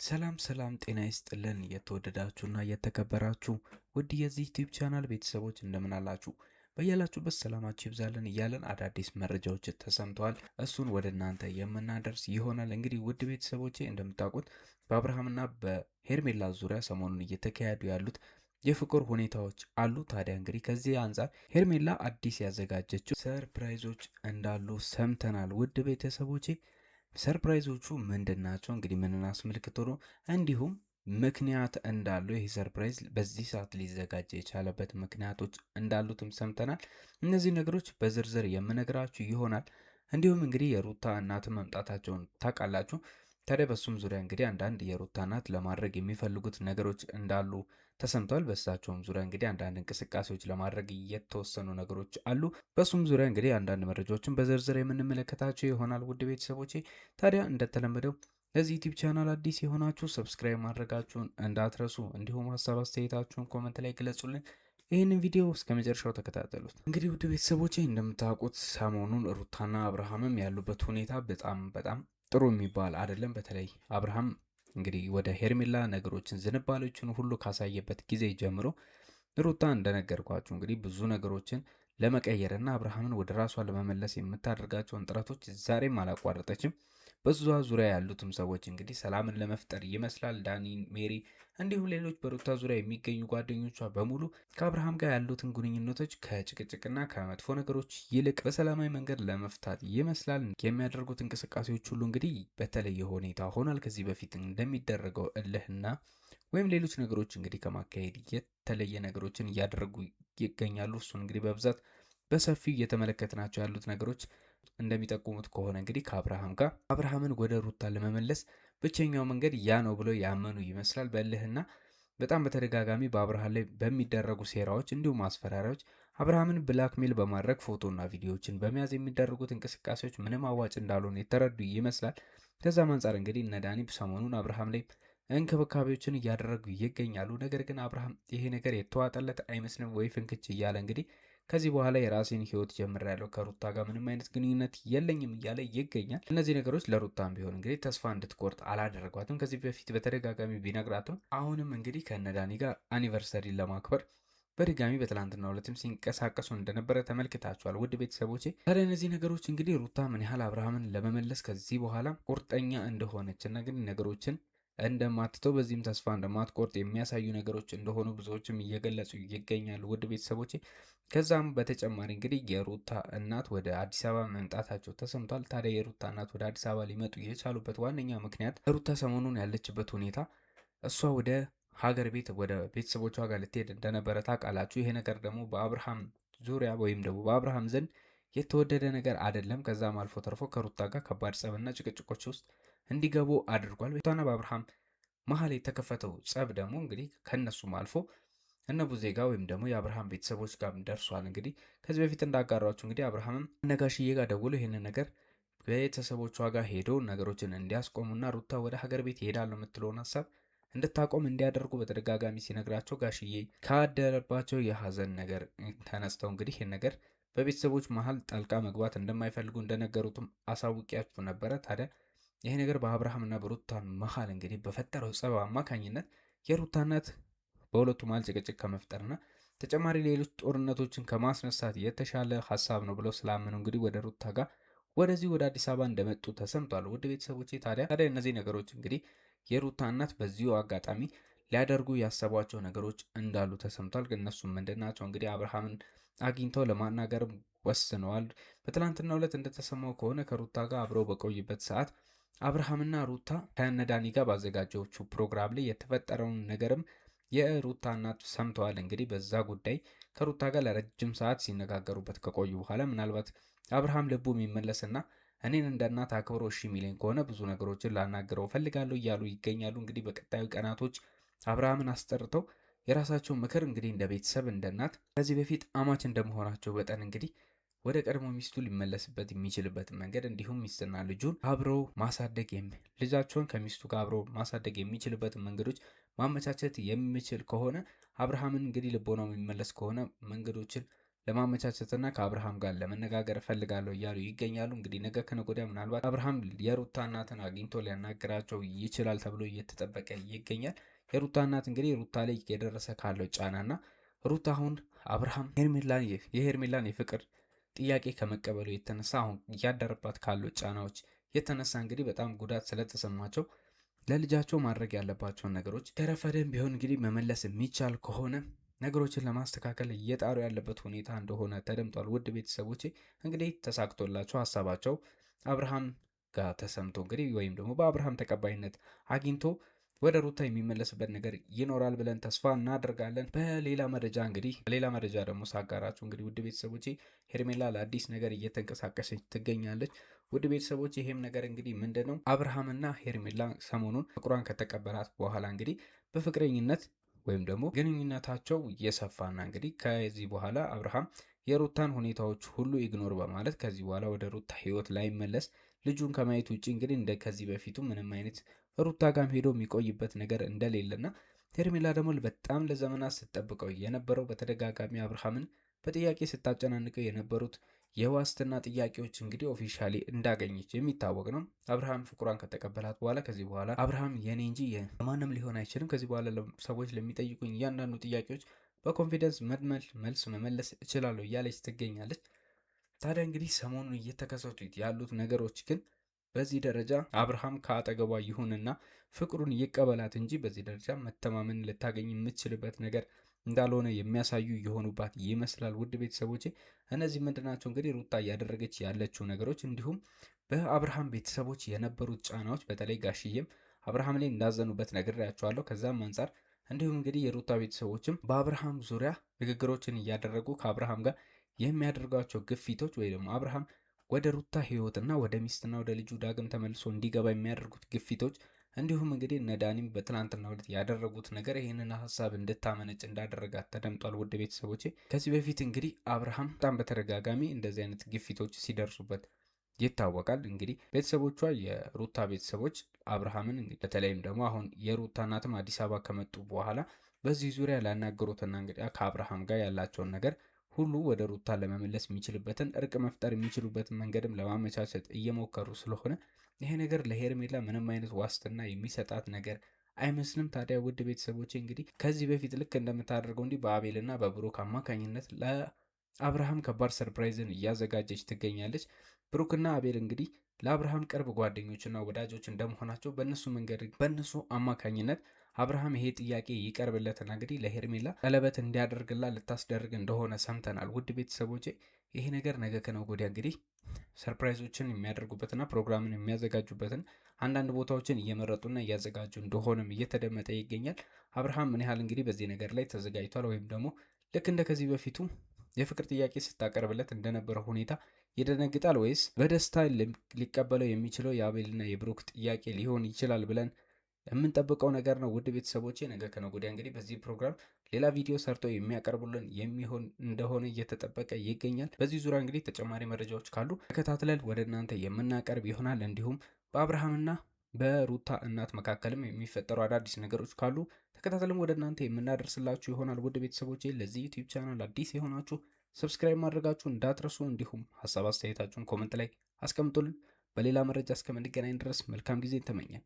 ሰላም ሰላም ጤና ይስጥልን የተወደዳችሁና የተከበራችሁ ውድ የዚህ ዩቲዩብ ቻናል ቤተሰቦች እንደምን አላችሁ? በያላችሁበት ሰላማችሁ ይብዛልን እያለን አዳዲስ መረጃዎች ተሰምተዋል። እሱን ወደ እናንተ የምናደርስ ይሆናል። እንግዲህ ውድ ቤተሰቦቼ እንደምታውቁት በአብርሃምና በሄርሜላ ዙሪያ ሰሞኑን እየተካሄዱ ያሉት የፍቅር ሁኔታዎች አሉ። ታዲያ እንግዲህ ከዚህ አንጻር ሄርሜላ አዲስ ያዘጋጀችው ሰርፕራይዞች እንዳሉ ሰምተናል። ውድ ቤተሰቦቼ ሰርፕራይዞቹ ምንድን ናቸው? እንግዲህ ምንን አስመልክቶ ነው? እንዲሁም ምክንያት እንዳለው ይህ ሰርፕራይዝ በዚህ ሰዓት ሊዘጋጅ የቻለበት ምክንያቶች እንዳሉትም ሰምተናል። እነዚህ ነገሮች በዝርዝር የምነግራችሁ ይሆናል። እንዲሁም እንግዲህ የሩታ እናት መምጣታቸውን ታውቃላችሁ። ታዲያ በሱም ዙሪያ እንግዲህ አንዳንድ የሩታ እናት ለማድረግ የሚፈልጉት ነገሮች እንዳሉ ተሰምቷል። በእሳቸውም ዙሪያ እንግዲህ አንዳንድ እንቅስቃሴዎች ለማድረግ የተወሰኑ ነገሮች አሉ። በሱም ዙሪያ እንግዲህ አንዳንድ መረጃዎችን በዝርዝር የምንመለከታቸው ይሆናል። ውድ ቤተሰቦቼ ታዲያ እንደተለመደው ለዚህ ዩቲዩብ ቻናል አዲስ የሆናችሁ ሰብስክራይብ ማድረጋችሁን እንዳትረሱ፣ እንዲሁም ሀሳብ አስተያየታችሁን ኮመንት ላይ ግለጹልን። ይህንን ቪዲዮ እስከ መጨረሻው ተከታተሉት። እንግዲህ ውድ ቤተሰቦቼ እንደምታውቁት ሰሞኑን ሩታና አብርሃምም ያሉበት ሁኔታ በጣም ጥሩ የሚባል አይደለም። በተለይ አብርሃም እንግዲህ ወደ ሄርሜላ ነገሮችን ዝንባሌዎችን ሁሉ ካሳየበት ጊዜ ጀምሮ ሩታ እንደነገርኳችሁ እንግዲህ ብዙ ነገሮችን ለመቀየርና አብርሃምን ወደ ራሷ ለመመለስ የምታደርጋቸውን ጥረቶች ዛሬም አላቋረጠችም። በዛ ዙሪያ ያሉትም ሰዎች እንግዲህ ሰላምን ለመፍጠር ይመስላል ዳኒ፣ ሜሪ እንዲሁም ሌሎች በሩታ ዙሪያ የሚገኙ ጓደኞቿ በሙሉ ከአብርሃም ጋር ያሉትን ግንኙነቶች ከጭቅጭቅና ከመጥፎ ነገሮች ይልቅ በሰላማዊ መንገድ ለመፍታት ይመስላል የሚያደርጉት እንቅስቃሴዎች ሁሉ እንግዲህ በተለየ ሁኔታ ሆኗል። ከዚህ በፊት እንደሚደረገው እልህና ወይም ሌሎች ነገሮች እንግዲህ ከማካሄድ የተለየ ነገሮችን እያደረጉ ይገኛሉ። እሱን እንግዲህ በብዛት በሰፊው እየተመለከትናቸው ያሉት ነገሮች እንደሚጠቁሙት ከሆነ እንግዲህ ከአብርሃም ጋር አብርሃምን ወደ ሩታ ለመመለስ ብቸኛው መንገድ ያ ነው ብለው ያመኑ ይመስላል። በእልህና በጣም በተደጋጋሚ በአብርሃም ላይ በሚደረጉ ሴራዎች እንዲሁም ማስፈራሪያዎች አብርሃምን ብላክሜል በማድረግ ፎቶና ቪዲዮዎችን በመያዝ የሚደረጉት እንቅስቃሴዎች ምንም አዋጭ እንዳልሆኑ የተረዱ ይመስላል። ከዛም አንጻር እንግዲህ እነ ዳኒ ሰሞኑን አብርሃም ላይ እንክብካቤዎችን እያደረጉ ይገኛሉ። ነገር ግን አብርሃም ይሄ ነገር የተዋጠለት አይመስልም ወይ ፍንክች እያለ እንግዲህ ከዚህ በኋላ የራሴን ህይወት ጀምሬያለሁ፣ ከሩታ ጋር ምንም አይነት ግንኙነት የለኝም እያለ ይገኛል። እነዚህ ነገሮች ለሩታም ቢሆን እንግዲህ ተስፋ እንድትቆርጥ አላደረጓትም። ከዚህ በፊት በተደጋጋሚ ቢነግራትም አሁንም እንግዲህ ከነዳኒ ጋር አኒቨርሰሪ ለማክበር በድጋሚ በትላንትናው ዕለትም ሲንቀሳቀሱ እንደነበረ ተመልክታችኋል። ውድ ቤተሰቦቼ ታዲያ እነዚህ ነገሮች እንግዲህ ሩታ ምን ያህል አብርሃምን ለመመለስ ከዚህ በኋላ ቁርጠኛ እንደሆነችና ግን ነገሮችን እንደማትተው በዚህም ተስፋ እንደማትቆርጥ የሚያሳዩ ነገሮች እንደሆኑ ብዙዎችም እየገለጹ ይገኛሉ። ውድ ቤተሰቦቼ ከዛም በተጨማሪ እንግዲህ የሩታ እናት ወደ አዲስ አበባ መምጣታቸው ተሰምቷል። ታዲያ የሩታ እናት ወደ አዲስ አበባ ሊመጡ የቻሉበት ዋነኛ ምክንያት ሩታ ሰሞኑን ያለችበት ሁኔታ እሷ ወደ ሀገር ቤት ወደ ቤተሰቦቿ ጋር ልትሄድ እንደነበረ ታውቃላችሁ። ይሄ ነገር ደግሞ በአብርሃም ዙሪያ ወይም ደግሞ በአብርሃም ዘንድ የተወደደ ነገር አይደለም። ከዛም አልፎ ተርፎ ከሩታ ጋር ከባድ ጸብና ጭቅጭቆች ውስጥ እንዲገቡ አድርጓል። በሩታና በአብርሃም መሀል የተከፈተው ጸብ ደግሞ እንግዲህ ከነሱም አልፎ እነ ቡዜ ጋር ወይም ደግሞ የአብርሃም ቤተሰቦች ጋር ደርሷል። እንግዲህ ከዚህ በፊት እንዳጋራችሁ እንግዲህ አብርሃምም ነጋሽዬ ጋር ደውሎ ይህንን ነገር ቤተሰቦቿ ጋር ሄዶ ነገሮችን እንዲያስቆሙና ሩታ ወደ ሀገር ቤት ይሄዳሉ የምትለውን ሀሳብ እንድታቆም እንዲያደርጉ በተደጋጋሚ ሲነግራቸው ጋሽዬ ካደረባቸው የሀዘን ነገር ተነስተው እንግዲህ ይህን ነገር በቤተሰቦች መሀል ጣልቃ መግባት እንደማይፈልጉ እንደነገሩትም አሳውቂያችሁ ነበረ። ታዲያ ይሄ ነገር በአብርሃምና በሩታ መሀል እንግዲህ በፈጠረው ጸብ አማካኝነት የሩታ እናት በሁለቱ መሀል ጭቅጭቅ ከመፍጠርና ተጨማሪ ሌሎች ጦርነቶችን ከማስነሳት የተሻለ ሀሳብ ነው ብለው ስላመኑ እንግዲህ ወደ ሩታ ጋር ወደዚህ ወደ አዲስ አበባ እንደመጡ ተሰምቷል። ውድ ቤተሰቦቼ ታዲያ እነዚህ ነገሮች እንግዲህ የሩታ እናት በዚሁ አጋጣሚ ሊያደርጉ ያሰቧቸው ነገሮች እንዳሉ ተሰምቷል። ግን እነሱም ምንድን ናቸው? እንግዲህ አብርሃምን አግኝተው ለማናገር ወስነዋል። በትናንትናው ዕለት እንደተሰማው ከሆነ ከሩታ ጋር አብረው በቆይበት ሰዓት አብርሃምና ሩታ ከነዳኒ ጋር ባዘጋጀችው ፕሮግራም ላይ የተፈጠረውን ነገርም የሩታ እናት ሰምተዋል። እንግዲህ በዛ ጉዳይ ከሩታ ጋር ለረጅም ሰዓት ሲነጋገሩበት ከቆዩ በኋላ ምናልባት አብርሃም ልቡ የሚመለስና እኔን እንደ እናት አክብሮ እሺ የሚለኝ ከሆነ ብዙ ነገሮችን ላናገረው ፈልጋለሁ እያሉ ይገኛሉ። እንግዲህ በቀጣዩ ቀናቶች አብርሃምን አስጠርተው የራሳቸው ምክር እንግዲህ እንደ ቤተሰብ እንደ እናት ከዚህ በፊት አማች እንደመሆናቸው በጠን እንግዲህ ወደ ቀድሞ ሚስቱ ሊመለስበት የሚችልበትን መንገድ እንዲሁም ሚስትና ልጁን አብረው ማሳደግ ልጃቸውን ከሚስቱ ጋር አብረው ማሳደግ የሚችልበትን መንገዶች ማመቻቸት የሚችል ከሆነ አብርሃምን እንግዲህ ልቦናው የሚመለስ ከሆነ መንገዶችን ለማመቻቸትና ከአብርሃም ጋር ለመነጋገር እፈልጋለሁ እያሉ ይገኛሉ። እንግዲህ ነገ ከነገ ወዲያ ምናልባት አብርሃም የሩታ እናትን አግኝቶ ሊያናግራቸው ይችላል ተብሎ እየተጠበቀ ይገኛል። የሩታ እናት እንግዲህ ሩታ ላይ የደረሰ ካለው ጫናና ሩታ አሁን አብርሃም የሄርሜላን የፍቅር ጥያቄ ከመቀበሉ የተነሳ አሁን እያደረባት ካለው ጫናዎች የተነሳ እንግዲህ በጣም ጉዳት ስለተሰማቸው ለልጃቸው ማድረግ ያለባቸውን ነገሮች ከረፈደን ቢሆን እንግዲህ መመለስ የሚቻል ከሆነ ነገሮችን ለማስተካከል እየጣሩ ያለበት ሁኔታ እንደሆነ ተደምጧል። ውድ ቤተሰቦቼ እንግዲህ ተሳክቶላቸው ሀሳባቸው አብርሃም ጋር ተሰምቶ እንግዲህ ወይም ደግሞ በአብርሃም ተቀባይነት አግኝቶ ወደ ሩታ የሚመለስበት ነገር ይኖራል ብለን ተስፋ እናደርጋለን። በሌላ መረጃ ደግሞ ሳጋራችሁ እንግዲህ ውድ ቤተሰቦቼ ሄርሜላ ለአዲስ ነገር እየተንቀሳቀሰች ትገኛለች። ውድ ቤተሰቦች ይሄም ነገር እንግዲህ ምንድን ነው አብርሃምና ሄርሜላ ሰሞኑን ፍቅሯን ከተቀበላት በኋላ እንግዲህ በፍቅረኝነት ወይም ደግሞ ግንኙነታቸው እየሰፋና እንግዲህ ከዚህ በኋላ አብርሃም የሩታን ሁኔታዎች ሁሉ ኢግኖር በማለት ከዚህ በኋላ ወደ ሩታ ህይወት ላይመለስ ልጁን ከማየት ውጭ እንግዲህ እንደ ከዚህ በፊቱ ምንም አይነት ሩታ ጋም ሄዶ የሚቆይበት ነገር እንደሌለና ሄርሜላ ደግሞ በጣም ለዘመናት ስትጠብቀው የነበረው በተደጋጋሚ አብርሃምን በጥያቄ ስታጨናንቀው የነበሩት የዋስትና ጥያቄዎች እንግዲህ ኦፊሻሊ እንዳገኘች የሚታወቅ ነው። አብርሃም ፍቅሯን ከተቀበላት በኋላ ከዚህ በኋላ አብርሃም የኔ እንጂ የማንም ሊሆን አይችልም፣ ከዚህ በኋላ ሰዎች ለሚጠይቁኝ እያንዳንዱ ጥያቄዎች በኮንፊደንስ መልስ መመለስ እችላለሁ እያለች ትገኛለች። ታዲያ እንግዲህ ሰሞኑን እየተከሰቱት ያሉት ነገሮች ግን በዚህ ደረጃ አብርሃም ከአጠገቧ ይሁንና ፍቅሩን ይቀበላት እንጂ በዚህ ደረጃ መተማመን ልታገኝ የምትችልበት ነገር እንዳልሆነ የሚያሳዩ የሆኑባት ይመስላል። ውድ ቤተሰቦቼ እነዚህ ምንድናቸው? እንግዲህ ሩታ እያደረገች ያለችው ነገሮች እንዲሁም በአብርሃም ቤተሰቦች የነበሩት ጫናዎች፣ በተለይ ጋሽዬም አብርሃም ላይ እንዳዘኑበት ነግሬያቸዋለሁ። ከዛም አንጻር እንዲሁም እንግዲህ የሩታ ቤተሰቦችም በአብርሃም ዙሪያ ንግግሮችን እያደረጉ ከአብርሃም ጋር የሚያደርጓቸው ግፊቶች ወይ ደግሞ አብርሃም ወደ ሩታ ህይወትና ወደ ሚስትና ወደ ልጁ ዳግም ተመልሶ እንዲገባ የሚያደርጉት ግፊቶች እንዲሁም እንግዲህ እነ ዳኒም በትናንትናው ዕለት ያደረጉት ነገር ይህንን ሀሳብ እንድታመነጭ እንዳደረጋት ተደምጧል። ውድ ቤተሰቦቼ ከዚህ በፊት እንግዲህ አብርሃም በጣም በተደጋጋሚ እንደዚህ አይነት ግፊቶች ሲደርሱበት ይታወቃል። እንግዲህ ቤተሰቦቿ የሩታ ቤተሰቦች አብርሃምን በተለይም ደግሞ አሁን የሩታ እናትም አዲስ አበባ ከመጡ በኋላ በዚህ ዙሪያ ላናገሩትና እንግዲህ ከአብርሃም ጋር ያላቸውን ነገር ሁሉ ወደ ሩታ ለመመለስ የሚችልበትን እርቅ መፍጠር የሚችሉበትን መንገድም ለማመቻቸት እየሞከሩ ስለሆነ ይሄ ነገር ለሄርሜላ ምንም አይነት ዋስትና የሚሰጣት ነገር አይመስልም። ታዲያ ውድ ቤተሰቦች እንግዲህ ከዚህ በፊት ልክ እንደምታደርገው እንዲህ በአቤልና በብሩክ አማካኝነት ለአብርሃም ከባድ ሰርፕራይዝን እያዘጋጀች ትገኛለች። ብሩክና አቤል እንግዲህ ለአብርሃም ቅርብ ጓደኞችና ወዳጆች እንደመሆናቸው በእነሱ አማካኝነት አብርሃም ይሄ ጥያቄ ይቀርብለትና እንግዲህ ለሄርሜላ ቀለበት እንዲያደርግላት ልታስደርግ እንደሆነ ሰምተናል። ውድ ቤተሰቦቼ ይሄ ነገር ነገ ከነገ ወዲያ እንግዲህ ሰርፕራይዞችን የሚያደርጉበትና ፕሮግራምን የሚያዘጋጁበትን አንዳንድ ቦታዎችን እየመረጡና እያዘጋጁ እንደሆነም እየተደመጠ ይገኛል። አብርሃም ምን ያህል እንግዲህ በዚህ ነገር ላይ ተዘጋጅቷል ወይም ደግሞ ልክ እንደ ከዚህ በፊቱ የፍቅር ጥያቄ ስታቀርብለት እንደነበረ ሁኔታ ይደነግጣል ወይስ በደስታ ሊቀበለው የሚችለው የአቤልና የብሩክ ጥያቄ ሊሆን ይችላል ብለን የምንጠብቀው ነገር ነው። ውድ ቤተሰቦቼ ነገ ከነገ ወዲያ እንግዲህ በዚህ ፕሮግራም ሌላ ቪዲዮ ሰርቶ የሚያቀርቡልን የሚሆን እንደሆነ እየተጠበቀ ይገኛል። በዚህ ዙሪያ እንግዲህ ተጨማሪ መረጃዎች ካሉ ተከታትለን ወደ እናንተ የምናቀርብ ይሆናል። እንዲሁም በአብርሃምና በሩታ እናት መካከልም የሚፈጠሩ አዳዲስ ነገሮች ካሉ ተከታትለን ወደ እናንተ የምናደርስላችሁ ይሆናል። ውድ ቤተሰቦቼ ለዚህ ዩቲዩብ ቻናል አዲስ የሆናችሁ ሰብስክራይብ ማድረጋችሁ እንዳትረሱ፣ እንዲሁም ሀሳብ አስተያየታችሁን ኮመንት ላይ አስቀምጡልን። በሌላ መረጃ እስከምንገናኝ ድረስ መልካም ጊዜ ተመኘን።